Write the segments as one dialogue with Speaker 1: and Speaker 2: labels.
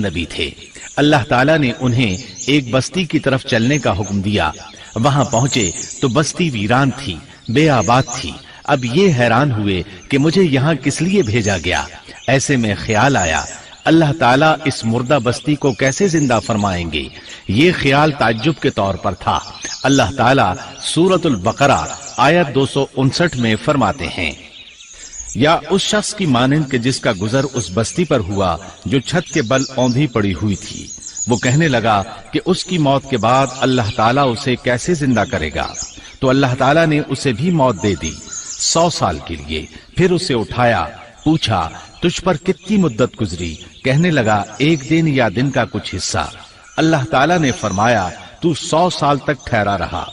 Speaker 1: नबी थे। अल्लाह ताला ने उन्हें एक बस्ती की तरफ चलने का हुक्म दिया। वहां पहुंचे तो बस्ती वीरान थी, बेआबाद थी। अब ये हैरान हुए कि मुझे यहाँ किस लिए भेजा गया। ऐसे में ख्याल आया अल्लाह ताला इस मुर्दा बस्ती को कैसे जिंदा फरमाएंगे। ये ख्याल ताज्जुब के तौर पर था। अल्लाह ताला सूरतुल बकरा आयत 259 में फरमाते हैं, या उस शख्स की मानिंद के जिसका गुजर उस बस्ती पर हुआ जो छत के बल औंधी पड़ी हुई थी। वो कहने लगा कि उसकी मौत के बाद अल्लाह ताला उसे कैसे जिंदा करेगा। तो अल्लाह ताला ने उसे भी मौत दे दी 100 साल के लिए। फिर उसे उठाया, पूछा तुझ पर कितनी मुद्दत गुजरी। कहने लगा 1 दिन या दिन का कुछ हिस्सा। अल्लाह ताला ने फरमाया तू 100 साल तक ठहरा रहा।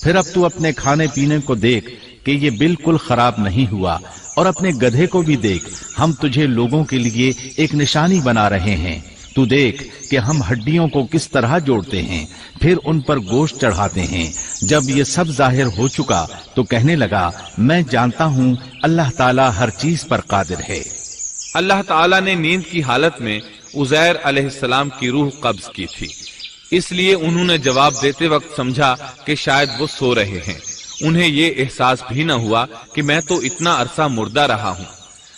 Speaker 1: फिर अब तू अपने खाने पीने को देख कि ये बिल्कुल खराब नहीं हुआ, और अपने गधे को भी देख, हम तुझे लोगों के लिए एक निशानी बना रहे हैं। तू देख कि हम हड्डियों को किस तरह जोड़ते हैं, फिर उन पर गोश्त चढ़ाते हैं। जब ये सब जाहिर हो चुका तो कहने लगा मैं जानता हूँ अल्लाह ताला हर चीज पर कादिर है।
Speaker 2: अल्लाह ताला ने नींद की हालत में उज़ैर अलैहिस्सलाम की रूह कब्ज की थी, इसलिए उन्होंने जवाब देते वक्त समझा कि शायद वो सो रहे हैं। उन्हें ये एहसास भी न हुआ कि मैं तो इतना अरसा मुर्दा रहा हूँ।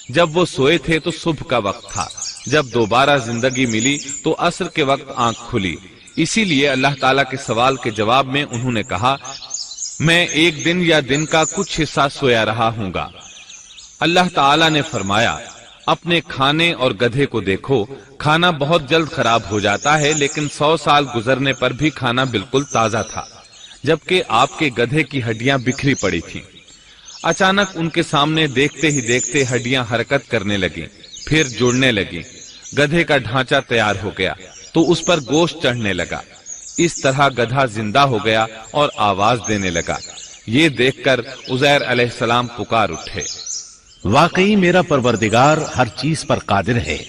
Speaker 2: जब वो सोए थे तो सुबह का वक्त था। जब दोबारा जिंदगी मिली तो असर के वक्त आंख खुली। इसीलिए अल्लाह ताला के सवाल के जवाब में उन्होंने कहा मैं 1 दिन या दिन का कुछ हिस्सा सोया रहा हूँगा। अल्लाह ताला ने फरमाया अपने खाने और गधे को देखो, खाना बहुत जल्द खराब हो जाता है, लेकिन 100 साल गुजरने पर भी खाना बिल्कुल ताजा था, जबकि आपके गधे की हड्डियां बिखरी पड़ी थीं। अचानक उनके सामने देखते ही देखते हड्डियां हरकत करने लगी, फिर जुड़ने लगी। गधे का ढांचा तैयार हो गया तो उस पर गोश्त चढ़ने लगा। इस तरह गधा जिंदा हो गया और आवाज देने लगा। ये देखकर उज़ैर अलैहिस्सलाम पुकार उठे,
Speaker 1: वाकई मेरा परवरदिगार हर चीज पर कादिर है।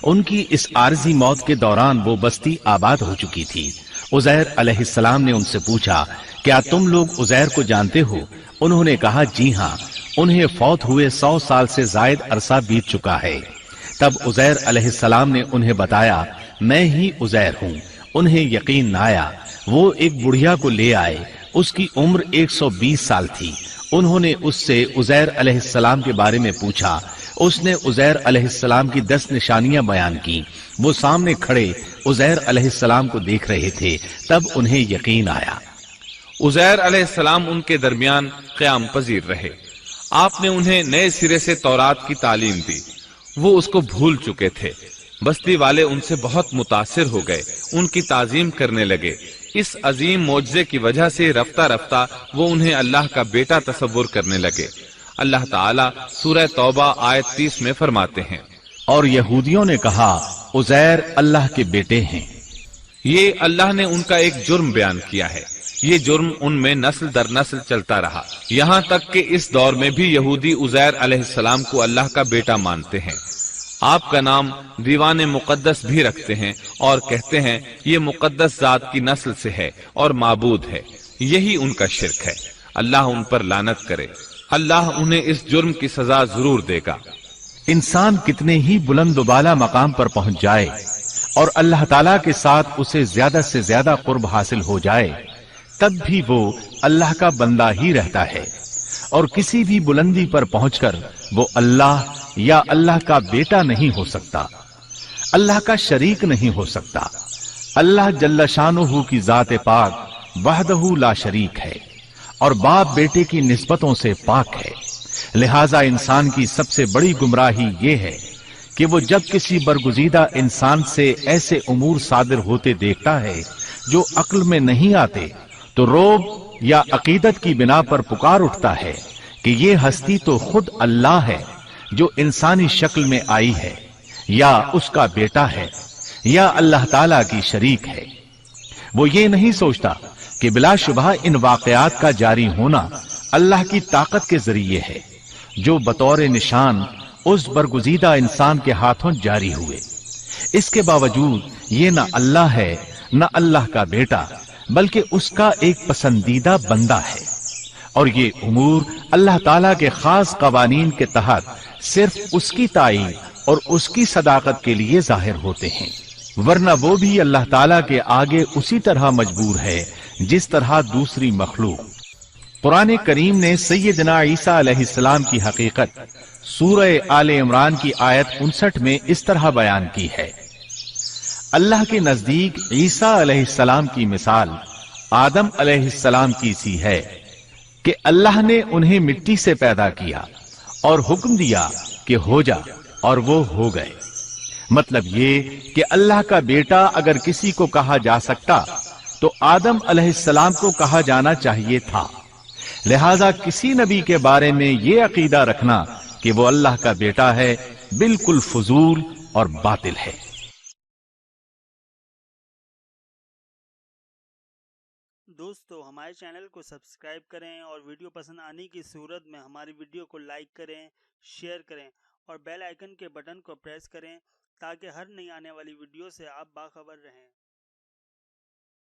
Speaker 1: उनकी इस आरजी मौत के दौरान वो बस्ती आबाद हो चुकी थी। उज़ैर अलैहिस्सलाम ने उनसे पूछा क्या तुम लोग उज़ैर को जानते हो। उन्होंने कहा जी हाँ, उन्हें फौत हुए 100 साल से जायद अरसा बीत चुका है। तब उज़ैर अलैहिस्सलाम ने उन्हें बताया मैं ही उज़ैर हूँ। उन्हें यकीन न आया। वो एक बुढ़िया को ले आए, उसकी उम्र 120 साल थी। उन्होंने उससे उज़ैर अलैहिस्सलाम के बारे में पूछा। उसने उज़ैर अलैहिस्सलाम की 10 निशानियां बयान की। वो सामने खड़े उज़ैर अलैहिस्सलाम को देख रहे थे। तब उन्हें यकीन आया।
Speaker 2: उज़ैर अलैहिस्सलाम उनके दरमियान क़याम पजीर रहे। आपने उन्हें नए सिरे से तौरात की तालीम दी। वो उसको भूल चुके थे। बस्ती वाले उनसे बहुत मुतासिर हो गए, उनकी ताजीम करने लगे। इस अजीम मोजज़े की वजह से रफ्ता रफ्ता वो उन्हें अल्लाह का बेटा तसव्वुर करने लगे। अल्लाह ताला सूरह तौबा आयत 30 में फरमाते हैं,
Speaker 1: और यहूदियों ने कहा उज़ैर अल्लाह के बेटे हैं।
Speaker 2: ये अल्लाह ने उनका एक जुर्म बयान किया है। ये जुर्म उनमें नस्ल दर नस्ल चलता रहा, यहाँ तक कि इस दौर में भी यहूदी उज़ैर अलैहिस्सलाम को अल्लाह का बेटा मानते हैं। आपका नाम दीवाने मुकद्दस भी रखते हैं और कहते हैं ये मुकद्दस जात की नस्ल से है और माबूद है। यही उनका शिर्क है। अल्लाह उन पर लानत करे। अल्लाह उन्हें इस जुर्म की सजा जरूर देगा।
Speaker 1: इंसान कितने ही बुलंद बाला मकाम पर पहुंच जाए और अल्लाह ताला के साथ उसे ज्यादा से ज्यादा कुर्ब हासिल हो जाए, तब भी वो अल्लाह का बंदा ही रहता है। और किसी भी बुलंदी पर पहुंचकर वो अल्लाह या अल्लाह का बेटा नहीं हो सकता, अल्लाह का शरीक नहीं हो सकता। अल्लाह जल्ल शानुहु की जात पाक वहदहु ला शरीक है और बाप बेटे की निस्बतों से पाक है। लिहाजा इंसान की सबसे बड़ी गुमराही ये है कि वो जब किसी बरगुजीदा इंसान से ऐसे उमूर सादिर होते देखता है जो अक्ल में नहीं आते, तो रोब या अकीदत की बिना पर पुकार उठता है कि ये हस्ती तो खुद अल्लाह है जो इंसानी शक्ल में आई है, या उसका बेटा है, या अल्लाह ताला की शरीक है। वो ये नहीं सोचता कि बिलाशुबह इन वाकयात का जारी होना अल्लाह की ताकत के जरिए है, जो बतौर निशान उस बरगुजीदा इंसान के हाथों जारी हुए। इसके बावजूद ये न अल्लाह है न अल्लाह का बेटा, बल्कि उसका एक पसंदीदा बंदा है। और ये उमूर अल्लाह ताला के खास कवानीन के तहत सिर्फ उसकी ताईन और उसकी सदाकत के लिए जाहिर होते हैं। वरना वो भी अल्लाह ताला के आगे उसी तरह मजबूर है जिस तरह दूसरी मखलूक। कुरान करीम ने सैयदना ईसा अलैहिस्सलाम की हकीकत सूरह आले इमरान की आयत 59 में इस तरह बयान की है। अल्लाह के नजदीक ईसा अलैहिस्सलाम की मिसाल आदम अलैहिस्सलाम की सी है कि अल्लाह ने उन्हें मिट्टी से पैदा किया और हुक्म दिया कि हो जा, और वो हो गए। मतलब ये कि अल्लाह का बेटा अगर किसी को कहा जा सकता तो आदम अलैहिस्सलाम को कहा जाना चाहिए था। लिहाजा किसी नबी के बारे में ये अकीदा रखना कि वो अल्लाह का बेटा है बिल्कुल फजूल और बातिल है।
Speaker 3: दोस्तों, हमारे चैनल को सब्सक्राइब करें और वीडियो पसंद आने की सूरत में हमारी वीडियो को लाइक करें, शेयर करें और बेल आइकन के बटन को प्रेस करें ताकि हर नई आने वाली वीडियो से आप बाखबर रहें।